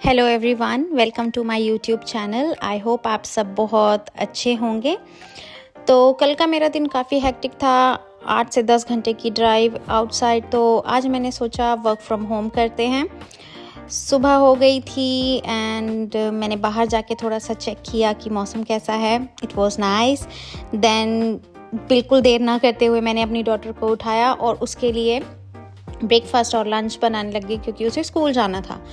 Hello everyone, welcome to my YouTube channel. I hope आप सब बहुत अच्छे होंगे। तो कल का मेरा दिन काफ़ी हेक्टिक था, 8 से 10 घंटे की ड्राइव आउटसाइड। तो आज मैंने सोचा वर्क फ्रॉम होम करते हैं। सुबह हो गई थी एंड मैंने बाहर जाके थोड़ा सा चेक किया कि मौसम कैसा है। It was nice. देन बिल्कुल देर ना करते हुए मैंने अपनी डॉटर को उठाया और उसके लिए ब्रेकफास्ट और लंच बनाने लगी क्योंकि उसे स्कूल जाना था।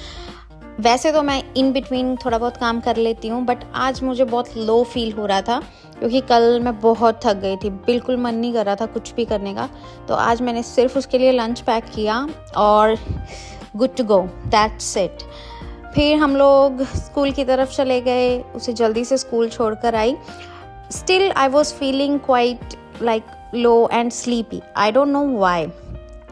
वैसे तो मैं इन बिटवीन थोड़ा बहुत काम कर लेती हूँ, बट आज मुझे बहुत लो फील हो रहा था क्योंकि कल मैं बहुत थक गई थी, बिल्कुल मन नहीं कर रहा था कुछ भी करने का। तो आज मैंने सिर्फ उसके लिए लंच पैक किया और good to go, that's it. फिर हम लोग स्कूल की तरफ चले गए, उसे जल्दी से स्कूल छोड़कर आई। Still I was feeling quite like low and sleepy, I don't know why.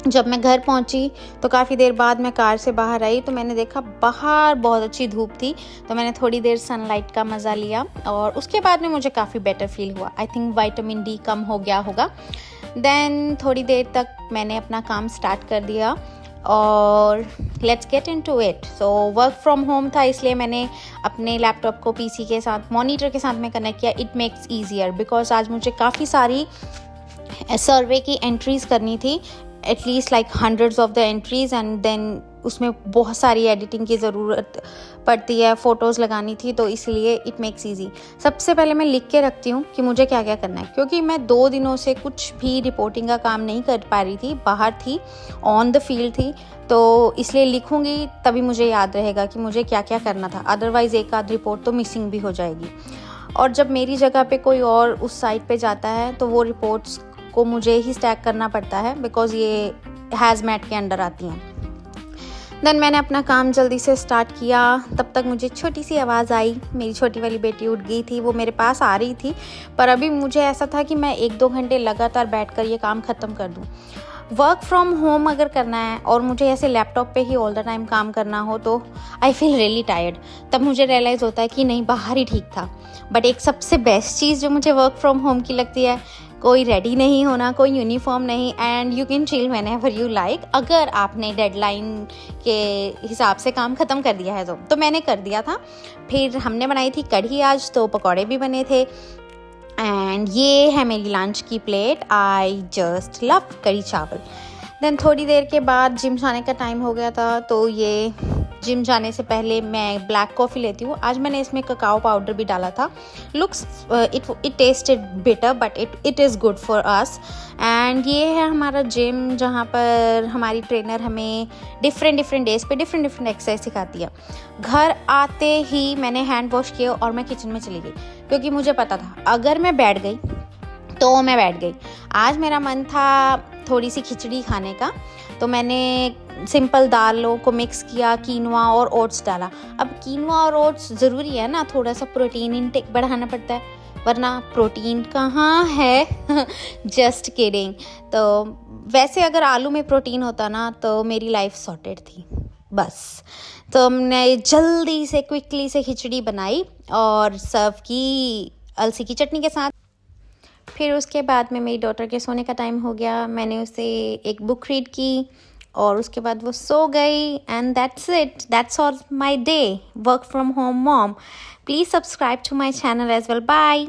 जब मैं घर पहुंची तो काफ़ी देर बाद मैं कार से बाहर आई तो मैंने देखा बाहर बहुत अच्छी धूप थी। तो मैंने थोड़ी देर सनलाइट का मज़ा लिया और उसके बाद में मुझे काफ़ी बेटर फील हुआ। आई थिंक विटामिन डी कम हो गया होगा। देन थोड़ी देर तक मैंने अपना काम स्टार्ट कर दिया और let's get into it. So work from home था, इसलिए मैंने अपने लैपटॉप को पीसी के साथ, मॉनिटर के साथ में कनेक्ट किया। इट मेक्स ईजियर बिकॉज आज मुझे काफ़ी सारी सर्वे की एंट्रीज़ करनी थी, at least like hundreds of the entries, and then उसमें बहुत सारी एडिटिंग की ज़रूरत पड़ती है, फ़ोटोज़ लगानी थी, तो इसलिए इट मेक्स ईजी। सबसे पहले मैं लिख के रखती हूँ कि मुझे क्या क्या करना है, क्योंकि मैं 2 दिनों से कुछ भी रिपोर्टिंग का काम नहीं कर पा रही थी, बाहर थी, ऑन द फील्ड थी। तो इसलिए लिखूँगी तभी मुझे याद रहेगा कि मुझे क्या क्या करना था, अदरवाइज़ एक आध रिपोर्ट तो मिसिंग भी हो जाएगी। और जब मेरी जगह पे कोई और उस साइट पे जाता है तो वो रिपोर्ट्स को मुझे ही स्टैक करना पड़ता है बिकॉज ये हैज़मैट के अंडर आती हैं। देन मैंने अपना काम जल्दी से स्टार्ट किया। तब तक मुझे छोटी सी आवाज़ आई, मेरी छोटी वाली बेटी उठ गई थी, वो मेरे पास आ रही थी। पर अभी मुझे ऐसा था कि मैं 1-2 घंटे लगातार बैठकर ये काम ख़त्म कर दूँ। वर्क फ्रॉम होम अगर करना है और मुझे ऐसे लैपटॉप पे ही ऑल द टाइम काम करना हो तो आई फील रियली टायर्ड। तब मुझे रियलाइज़ होता है कि नहीं, बाहर ही ठीक था। बट एक सबसे बेस्ट चीज़ जो मुझे वर्क फ्रॉम होम की लगती है, कोई रेडी नहीं होना, कोई यूनिफॉर्म नहीं, and you can chill when ever you like. अगर आपने डेडलाइन के हिसाब से काम ख़त्म कर दिया है तो मैंने कर दिया था। फिर हमने बनाई थी कढ़ी आज, तो पकौड़े भी बने थे। एंड ये है मेरी लंच की प्लेट। आई जस्ट लव कढ़ी चावल। देन थोड़ी देर के बाद जिम जाने का टाइम हो गया था, तो ये जिम जाने से पहले मैं ब्लैक कॉफ़ी लेती हूँ। आज मैंने इसमें ककाओ पाउडर भी डाला था। Looks it tested bitter but it is good for us. And ये है हमारा जिम, जहाँ पर हमारी ट्रेनर हमें डिफरेंट डेज पे डिफरेंट एक्सरसाइज सिखाती है। घर आते ही मैंने हैंड वॉश किया और मैं किचन में चली गई क्योंकि मुझे पता था अगर मैं बैठ गई तो मैं बैठ गई। आज मेरा मन था थोड़ी सी खिचड़ी खाने का, तो मैंने सिंपल दालों को मिक्स किया, कीनवा और ओट्स डाला। अब कीनवा और ओट्स ज़रूरी है ना, थोड़ा सा प्रोटीन इनटेक बढ़ाना पड़ता है, वरना प्रोटीन कहाँ है। Just kidding. तो वैसे अगर आलू में प्रोटीन होता ना तो मेरी लाइफ सॉर्टेड थी बस। तो हमने जल्दी से क्विकली से खिचड़ी बनाई और सर्व की अलसी की चटनी के साथ। फिर उसके बाद में मेरी डॉटर के सोने का टाइम हो गया, मैंने उसे एक बुक रीड की और उसके बाद वो सो गई। And that's it, that's all my day work from home mom. Please subscribe to my channel as well. Bye.